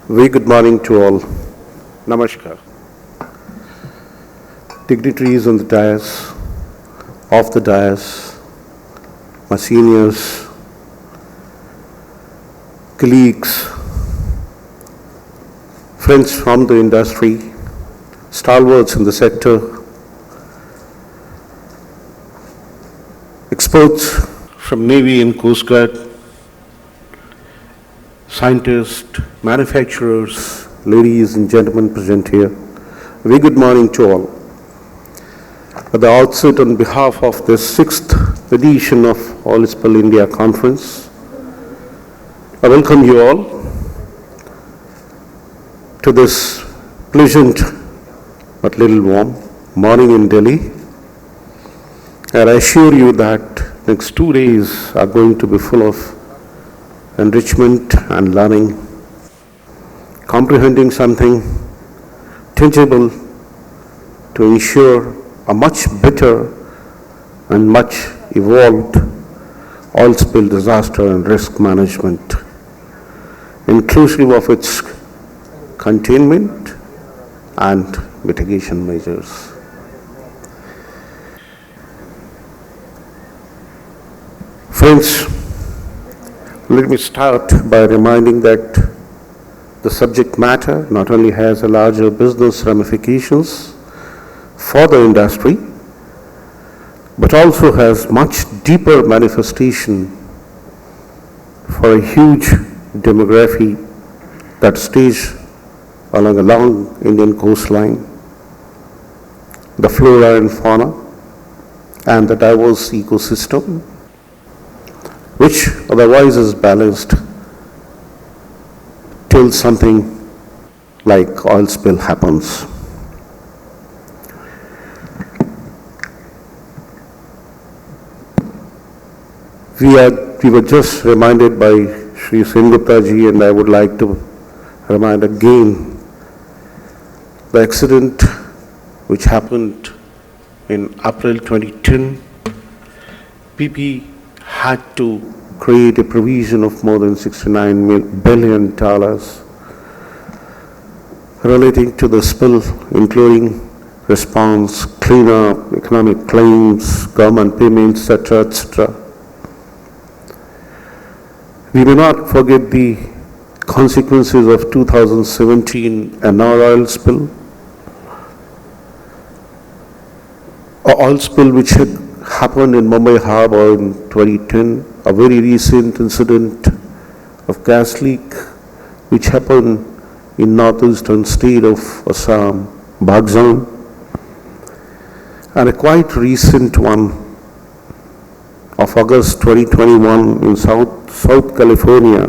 Very good morning to all. Namaskar. Dignitaries on the dais, off the dais, my seniors, colleagues, friends from the industry, stalwarts in the sector, experts from Navy and Coast Guard, scientists, manufacturers, ladies and gentlemen present here. Very good morning to all. At the outset, on behalf of the 6th edition of Oil Spill India Conference, I welcome you all to this pleasant but little warm morning in Delhi. And I assure you that next 2 days are going to be full of enrichment and learning, comprehending something tangible to ensure a much better and much evolved oil spill disaster and risk management, inclusive of its containment and mitigation measures. Friends, let me start by reminding that the subject matter not only has a larger business ramifications for the industry, but also has much deeper manifestation for a huge demography that stays along a long Indian coastline, the flora and fauna, and the diverse ecosystem, which otherwise is balanced till something like oil spill happens. We were just reminded by Sri Sengupta ji, and I would like to remind again the accident which happened in April 2010. PP had to create a provision of more than $69 billion relating to the spill, including response, cleanup, economic claims, government payments, etc., etc. We may not forget the consequences of 2017 Ennore oil spill, an oil spill which had happened in Mumbai Harbour in 2010, a very recent incident of gas leak which happened in northeastern state of Assam, Bagzan, and a quite recent one of August 2021 in South California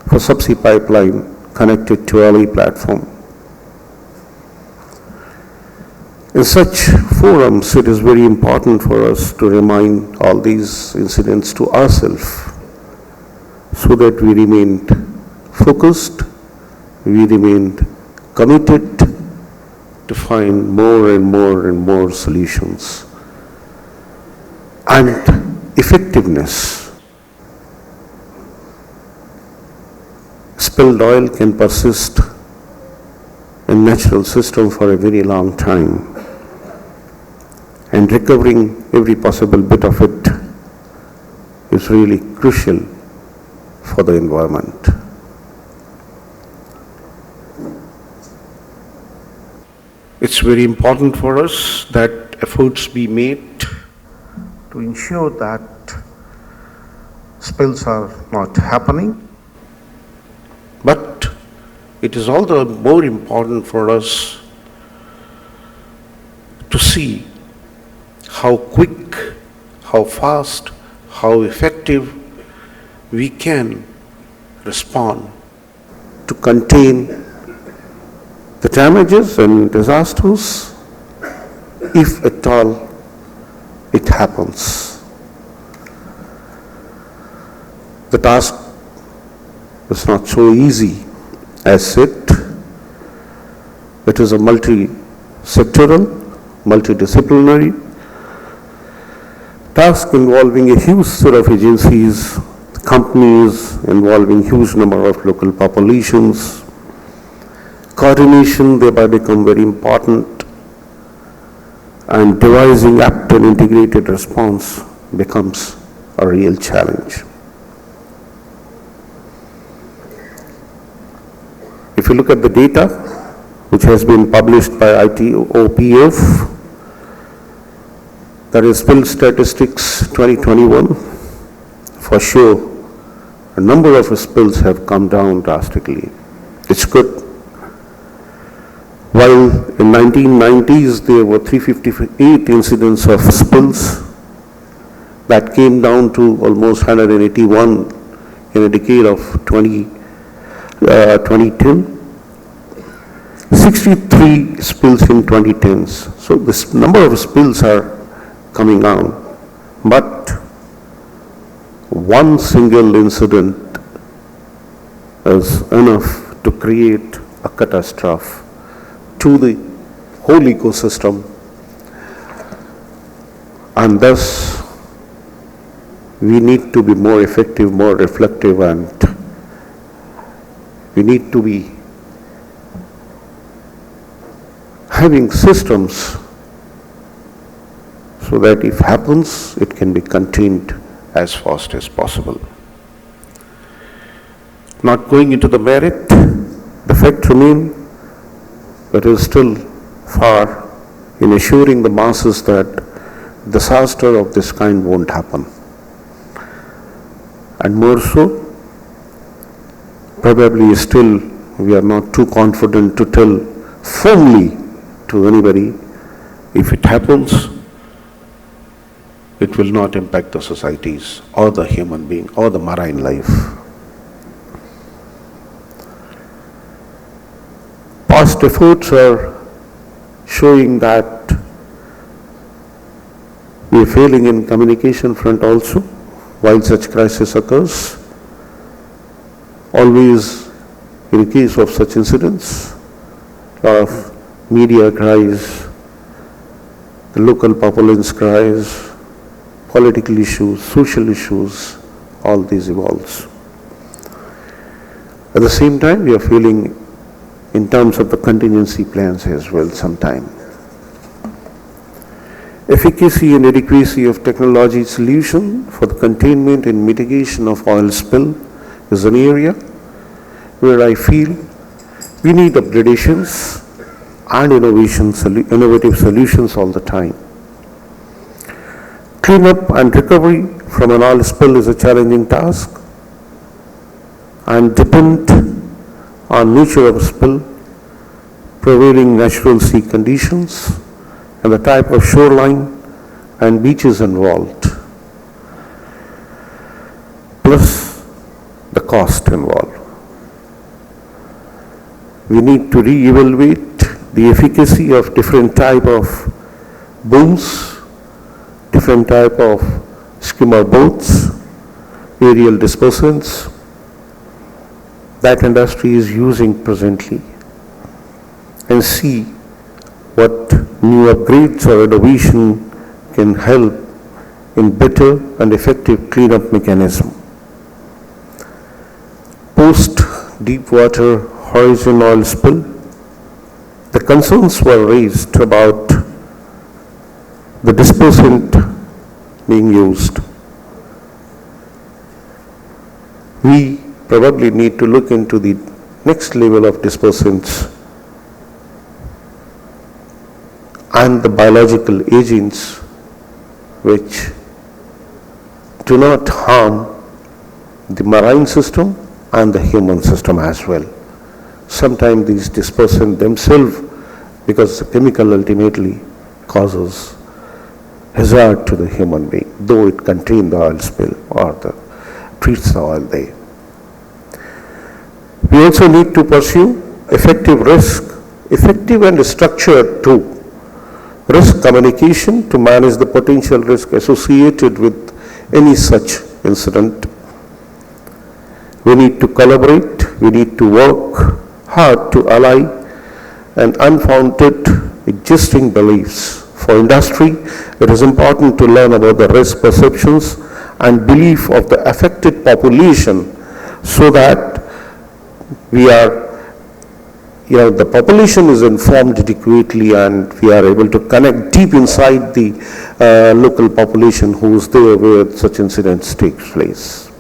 for subsea pipeline connected to LA platform. In such forums, it is very important for us to remind all these incidents to ourselves so that we remained focused, we remained committed to find more and more and more solutions and effectiveness. Spilled oil can persist in natural system for a very long time, and recovering every possible bit of it is really crucial for the environment. It's very important for us that efforts be made to ensure that spills are not happening, but it is all the more important for us to see how quick, how fast, how effective we can respond to contain the damages and disasters if at all it happens. The task is not so easy as said. It is a multi-sectoral, multidisciplinary task involving a huge set of agencies, companies, involving huge number of local populations, Coordination thereby become very important, and devising apt and integrated response becomes a real challenge. If you look at the data which has been published by ITOPF, that is Spill Statistics 2021, for sure a number of spills have come down drastically. It's good. While in 1990s there were 358 incidents of spills, that came down to almost 181 in a decade of 2010. 63 spills in 2010s. So this number of spills are coming down, but one single incident is enough to create a catastrophe to the whole ecosystem, and thus we need to be more effective, more reflective, and we need to be having systems so that if happens, it can be contained as fast as possible. Not going into the merit, the fact remains that it is still far in assuring the masses that disaster of this kind won't happen. And more so, probably still we are not too confident to tell firmly to anybody, if it happens, it will not impact the societies or the human being or the marine life. Past efforts are showing that we are failing in communication front also while such crisis occurs. Always in the case of such incidents, a lot of media cries, the local populace cries, political issues, social issues, all these evolves. At the same time, we are feeling in terms of the contingency plans as well sometime. Efficacy and adequacy of technology solution for the containment and mitigation of oil spill is an area where I feel we need upgradations and innovative solutions all the time. Cleanup and recovery from an oil spill is a challenging task and depend on nature of spill, prevailing natural sea conditions, and the type of shoreline and beaches involved, plus the cost involved. We need to re-evaluate the efficacy of different type of booms, different type of skimmer boats, aerial dispersants that industry is using presently, and see what new upgrades or innovation can help in better and effective cleanup mechanism. Post deep water horizon oil spill, the concerns were raised about the dispersant being used. We probably need to look into the next level of dispersants and the biological agents which do not harm the marine system and the human system as well. Sometimes these dispersants themselves, because the chemical ultimately causes hazard to the human being, though it contains the oil spill or treats the oil there. We also need to pursue effective and structured too, risk communication to manage the potential risk associated with any such incident. We need to collaborate, we need to work hard to ally and unfounded existing beliefs. For industry, it is important to learn about the risk perceptions and belief of the affected population so that we are the population is informed adequately and we are able to connect deep inside the local population who is there where such incidents take place.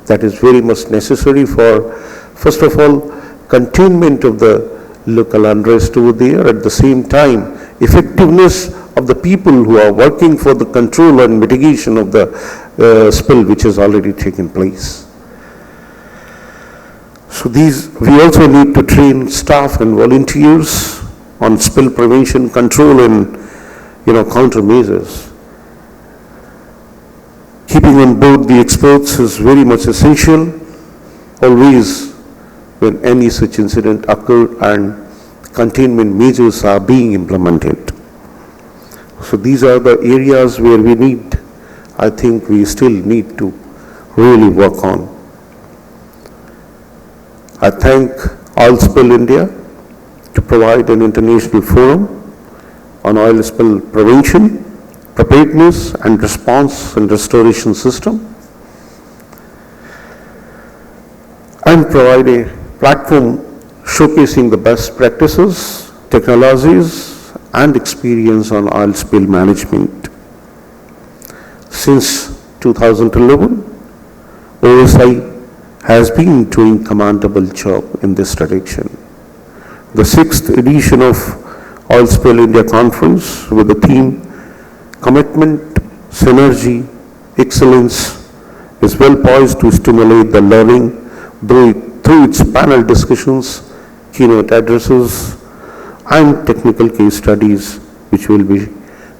That is very much necessary for, first of all, containment of the local unrest over there. At the same time, effectiveness of the people who are working for the control and mitigation of the spill which has already taken place. So we also need to train staff and volunteers on spill prevention, control and, countermeasures. Keeping on board the experts is very much essential, always when any such incident occurs and containment measures are being implemented. So these are the areas where I think we still need to really work on. I thank Oil Spill India to provide an international forum on oil spill prevention, preparedness and response and restoration system, and provide a platform showcasing the best practices, technologies and experience on oil spill management. Since 2011, OSI has been doing commendable job in this direction. The 6th edition of Oil Spill India Conference with the theme Commitment, Synergy, Excellence is well poised to stimulate the learning through its panel discussions, keynote addresses and technical case studies which will be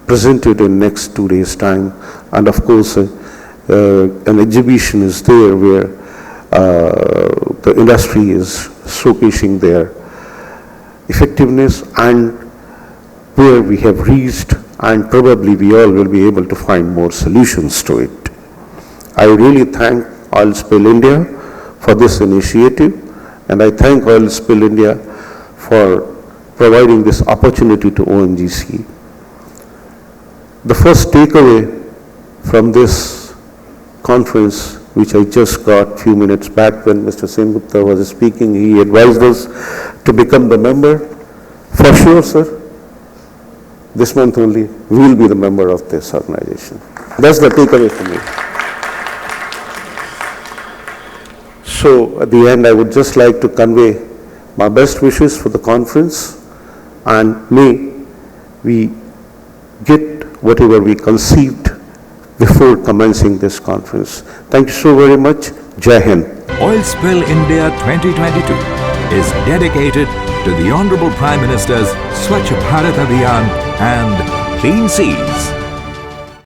presented in next 2 days' time. And of course, an exhibition is there where the industry is showcasing their effectiveness and where we have reached, and probably we all will be able to find more solutions to it. I really thank Oil Spill India for this initiative, and I thank Oil Spill India for providing this opportunity to ONGC. The first takeaway from this conference, which I just got a few minutes back when Mr. Sengupta was speaking, he advised us to become the member. For sure, sir, this month only we will be the member of this organization. That's the takeaway for me. So at the end, I would just like to convey my best wishes for the conference, and may we get whatever we conceived before commencing this conference. Thank you so very much. Jai Hind. Oil Spill India 2022 is dedicated to the Honorable Prime Minister's Swachh Bharat Abhiyan and Clean Seas.